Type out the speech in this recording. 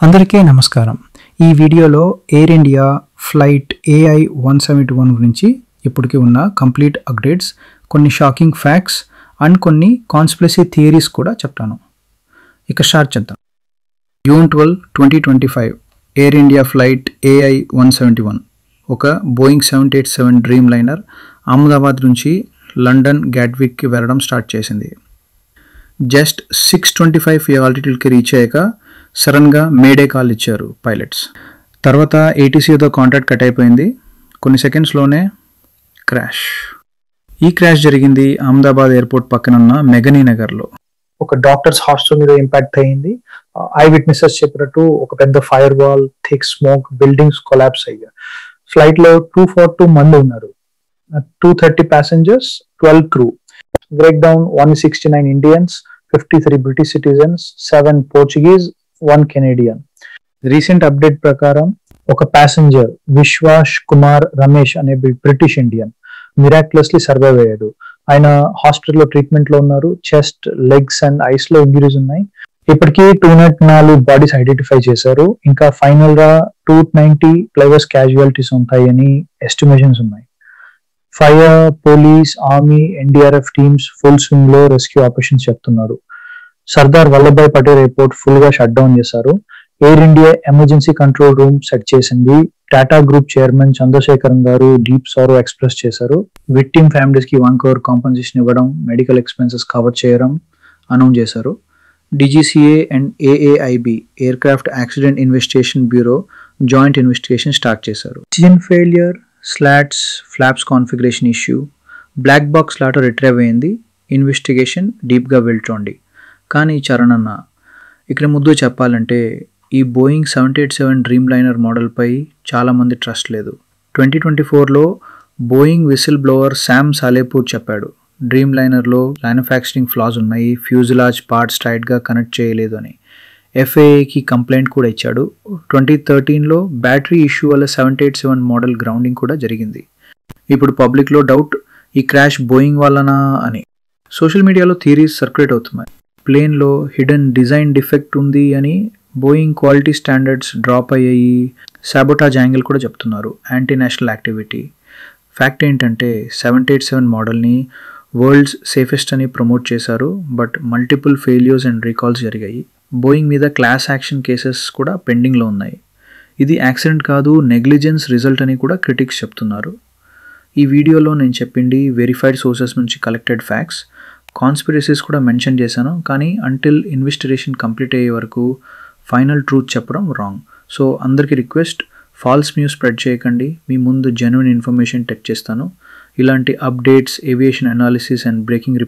అందరికీ నమస్కారం. ఈ వీడియోలో ఎయిర్ ఇండియా ఫ్లైట్ AI-171 గురించి ఇప్పటికి ఉన్న కంప్లీట్ అప్డేట్స్, కొన్ని షాకింగ్ ఫ్యాక్ట్స్ అండ్ కొన్ని కాన్స్పిరసీ థియరీస్ కూడా చెప్తాను. ఇక స్టార్ట్ చేద్దాం. June 12, 2025 air India flight AI-171 ఒక బోయింగ్ 787 డ్రీమ్ లైనర్ అహ్మదాబాద్ నుంచి లండన్ గ్యాట్విక్కి వెళ్ళడం స్టార్ట్ చేసింది. జస్ట్ 625 feet ఆల్టిట్యూడ్కి రీచ్ అయ్యాక సడన్గా మేడే కాల్ ఇచ్చారు పైలట్స్. తర్వాత ATCతో కాంటాక్ట్ కట్ అయిపోయింది. కొన్ని సెకండ్స్లోనే క్రాష్. ఈ క్రాష్ జరిగింది అహ్మదాబాద్ ఎయిర్పోర్ట్ పక్కనున్న మెగనీ నగర్లో. ఒక డాక్టర్స్ హాస్టల్ మీద ఇంపాక్ట్ అయ్యింది. ఐ విట్నెసెస్ చెప్పినట్టు ఒక పెద్ద fire wall, thick smoke, buildings collapse అయ్యాయి. ఫ్లైట్ లో 242 మంది ఉన్నారు. 230 passengers, 12 crew. Break down 169 Indians, 53 British citizens, 7 Portuguese, 1 Canadian. Recent update ప్రకారం ఒక ప్యాసింజర్ విశ్వాష్ కుమార్ రమేష్ అనే బ్రిటిష్ ఇండియన్ మిరాక్యులస్లీ సర్వైవ్ అయ్యాడు. ఆయన హాస్పిటల్లో ట్రీట్మెంట్ లో ఉన్నారు. చెస్ట్, లెగ్స్ అండ్ ఐస్ లో ఇంజరీస్ ఉన్నాయి. ఇప్పటికీ 204 బాడీస్ ఐడెంటిఫై చేశారు. ఇంకా ఫైనల్ గా 290 ప్లస్ క్యాజువాలిటీస్ ఉంటాయని ఎస్టిమేషన్స్ ఉన్నాయి. Fire, police, army, NDRF teams full swing లో రెస్క్యూ ఆపరేషన్స్ చెప్తున్నారు. సర్దార్ వల్లభాయ్ పటేల్ ఎయిర్పోర్ట్ ఫుల్ గా షట్ డౌన్ చేశారు. Air India emergency control room set చేసింది. టాటా గ్రూప్ చైర్మన్ చంద్రశేఖరన్ గారు డీప్ సారో ఎక్స్ప్రెస్ చేశారు. విక్టిమ్ ఫ్యామిలీస్ కి 1 crore కాంపన్సేషన్ ఇవ్వడం, మెడికల్ ఎక్స్పెన్సెస్ కవర్ చేయడం అనౌన్స్ చేశారు. DGCA and AAIB aircraft accident investigation bureau joint investigation start చేశారు. Engine failure, slats, flaps configuration issue, black box లాట retrieve అయింది. Investigation డీప్గా వెళ్తోంది. కానీ చరణన్న, ఇక్కడ ముద్దు చెప్పాలంటే ఈ బోయింగ్ 787 డ్రీమ్ లైనర్ మోడల్పై చాలామంది ట్రస్ట్ లేదు. 2024లో బోయింగ్ విసిల్ బ్లోవర్ శామ్ సాలేపూర్ చెప్పాడు, డ్రీమ్ లైనర్లో మ్యానుఫ్యాక్చరింగ్ ఫ్లాస్ ఉన్నాయి, ఫ్యూజిలాజ్ పార్ట్స్ టైట్గా కనెక్ట్ చేయలేదు అని. FAAకి కంప్లైంట్ కూడా ఇచ్చాడు. 2013లో బ్యాటరీ ఇష్యూ వల్ల 787 మోడల్ గ్రౌండింగ్ కూడా జరిగింది. ఇప్పుడు పబ్లిక్లో డౌట్, ఈ క్రాష్ బోయింగ్ వల్లనా అని. సోషల్ మీడియాలో థియరీస్ సర్క్యులేట్ అవుతున్నాయి. ప్లేన్లో హిడెన్ డిజైన్ డిఫెక్ట్ ఉంది అని, బోయింగ్ క్వాలిటీ స్టాండర్డ్స్ డ్రాప్ అయ్యాయి, సాబోటాజ్ యాంగిల్ కూడా చెప్తున్నారు, యాంటీ నేషనల్ యాక్టివిటీ. ఫ్యాక్ట్ ఏంటంటే 787 మోడల్ని వరల్డ్స్ సేఫెస్ట్ అని ప్రమోట్ చేశారు. But multiple failures and recalls జరిగాయి. బోయింగ్ మీద క్లాస్ యాక్షన్ కేసెస్ కూడా పెండింగ్లో ఉన్నాయి. ఇది యాక్సిడెంట్ కాదు, నెగ్లిజెన్స్ రిజల్ట్ అని కూడా క్రిటిక్స్ చెప్తున్నారు. ఈ వీడియోలో నేను చెప్పింది వెరిఫైడ్ సోర్సెస్ నుంచి కలెక్టెడ్ ఫ్యాక్ట్స్. కాన్స్పిరసీస్ కూడా మెన్షన్ చేశాను, కానీ అంటిల్ ఇన్వెస్టిగేషన్ కంప్లీట్ అయ్యే వరకు ఫైనల్ ట్రూత్ చెప్పడం రాంగ్. సో అందరికీ రిక్వెస్ట్, ఫాల్స్ న్యూస్ స్ప్రెడ్ చేయకండి. మీ ముందు జెన్యున్ ఇన్ఫర్మేషన్ టెక్ చేస్తాను. ఇలాంటి updates, aviation analysis and breaking